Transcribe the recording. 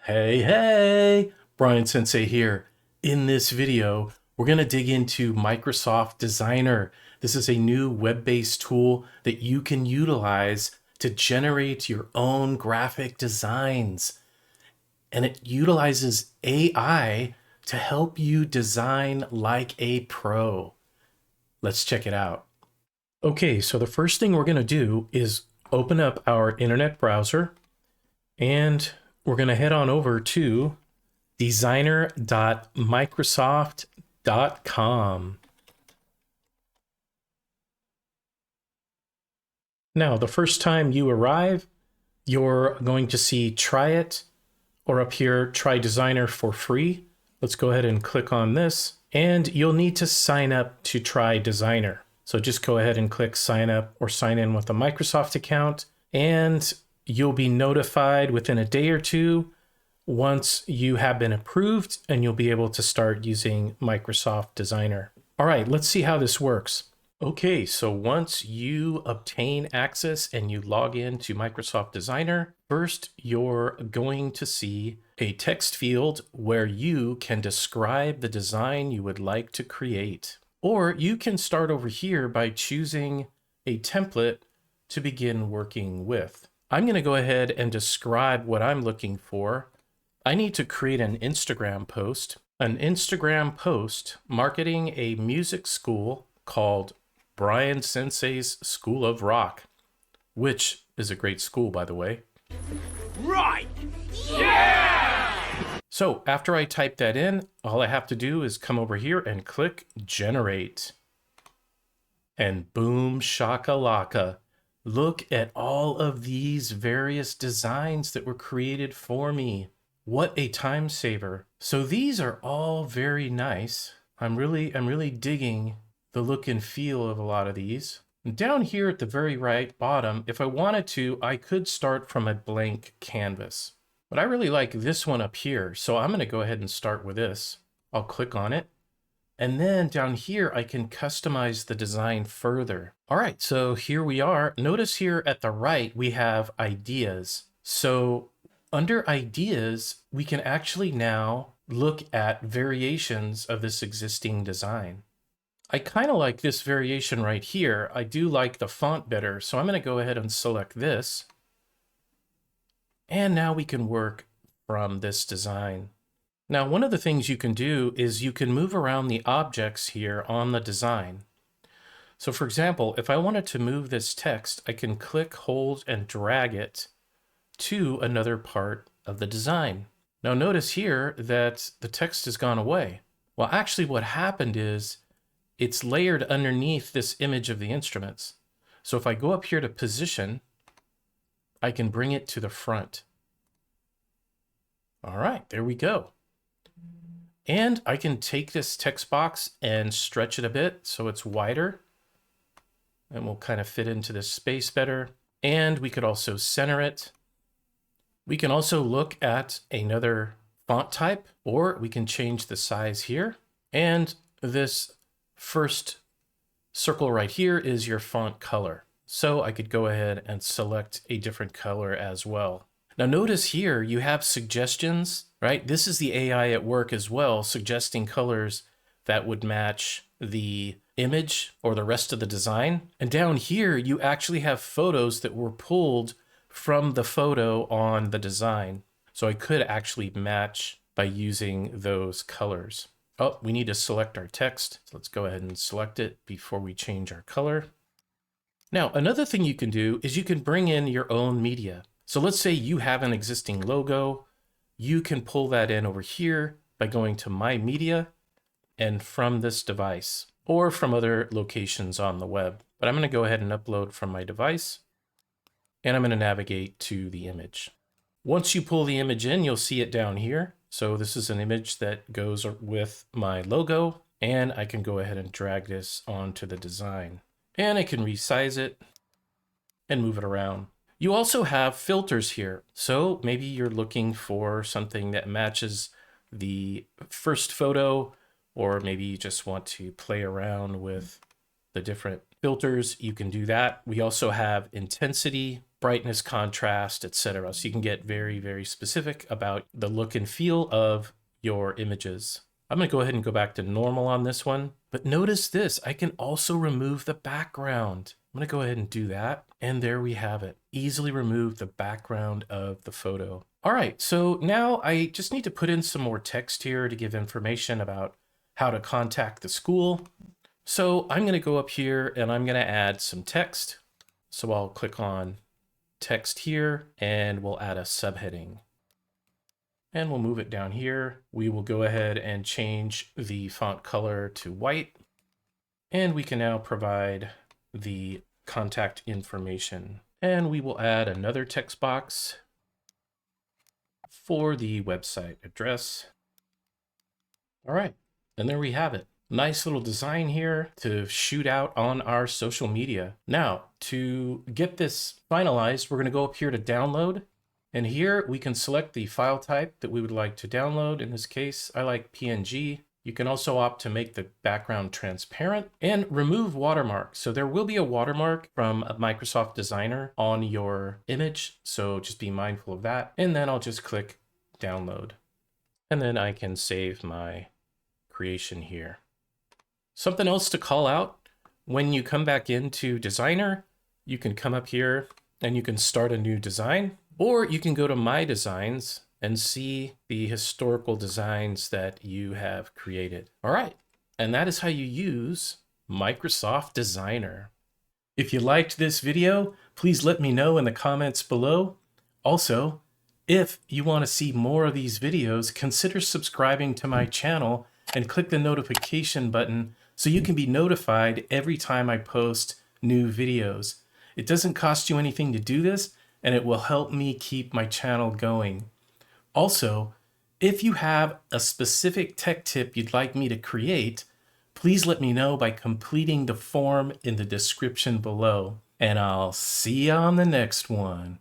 Hey, Brian Sensei here. In this video, we're going to dig into Microsoft Designer. This is a new web-based tool that you can utilize to generate your own graphic designs. And it utilizes AI to help you design like a pro. Let's check it out. Okay, so the first thing we're going to do is open up our internet browser, and we're going to head on over to designer.microsoft.com. Now, the first time you arrive, you're going to see Try It, or up here, Try Designer for free. Let's go ahead and click on this, and you'll need to sign up to try Designer. So just go ahead and click sign up or sign in with a Microsoft account, and you'll be notified within a day or two once you have been approved, and you'll be able to start using Microsoft Designer. All right, let's see how this works. Okay, so once you obtain access and you log in to Microsoft Designer, first you're going to see a text field where you can describe the design you would like to create. Or you can start over here by choosing a template to begin working with. I'm going to go ahead and describe what I'm looking for. I need to create an Instagram post marketing a music school called Brian Sensei's School of Rock, which is a great school, by the way. Right! Yeah! So after I type that in, all I have to do is come over here and click Generate. And boom shakalaka. Look at all of these various designs that were created for me. What a time saver. So these are all very nice. I'm really digging the look and feel of a lot of these. And down here at the very right bottom, if I wanted to, I could start from a blank canvas. But I really like this one up here, so I'm going to go ahead and start with this. I'll click on it. And then down here, I can customize the design further. All right, so here we are. Notice here at the right, we have ideas. So under ideas, we can actually now look at variations of this existing design. I kind of like this variation right here. I do like the font better, so I'm going to go ahead and select this. And now we can work from this design. Now, one of the things you can do is you can move around the objects here on the design. So for example, if I wanted to move this text, I can click, hold, and drag it to another part of the design. Now notice here that the text has gone away. Well, actually what happened is it's layered underneath this image of the instruments. So if I go up here to position, I can bring it to the front. All right, there we go. And I can take this text box and stretch it a bit so it's wider, and we'll kind of fit into this space better. And we could also center it. We can also look at another font type, or we can change the size here. And this first circle right here is your font color. So I could go ahead and select a different color as well. Now notice here you have suggestions, right? This is the AI at work as well, suggesting colors that would match the image or the rest of the design. And down here, you actually have photos that were pulled from the photo on the design. So I could actually match by using those colors. Oh, we need to select our text. So let's go ahead and select it before we change our color. Now, another thing you can do is you can bring in your own media. So let's say you have an existing logo. You can pull that in over here by going to My Media and from this device or from other locations on the web. But I'm going to go ahead and upload from my device, and I'm going to navigate to the image. Once you pull the image in, you'll see it down here. So this is an image that goes with my logo, and I can go ahead and drag this onto the design. And I can resize it and move it around. You also have filters here. So maybe you're looking for something that matches the first photo, or maybe you just want to play around with the different filters. You can do that. We also have intensity, brightness, contrast, etc. So you can get very, very specific about the look and feel of your images. I'm going to go ahead and go back to normal on this one. But notice this, I can also remove the background. I'm going to go ahead and do that. And there we have it. Easily remove the background of the photo. All right, so now I just need to put in some more text here to give information about how to contact the school. So I'm going to go up here and I'm going to add some text. So I'll click on text here and we'll add a subheading. And we'll move it down here. We will go ahead and change the font color to white. And we can now provide the contact information. And we will add another text box for the website address. All right, and there we have it. Nice little design here to shoot out on our social media. Now, to get this finalized, we're going to go up here to download. And here we can select the file type that we would like to download. In this case, I like PNG. You can also opt to make the background transparent and remove watermark. So there will be a watermark from a Microsoft Designer on your image. So just be mindful of that. And then I'll just click download. And then I can save my creation here. Something else to call out, when you come back into Designer, you can come up here and you can start a new design. Or you can go to My Designs and see the historical designs that you have created. All right, and that is how you use Microsoft Designer. If you liked this video, please let me know in the comments below. Also, if you want to see more of these videos, consider subscribing to my channel and click the notification button so you can be notified every time I post new videos. It doesn't cost you anything to do this, and it will help me keep my channel going. Also, if you have a specific tech tip you'd like me to create, please let me know by completing the form in the description below. And I'll see you on the next one.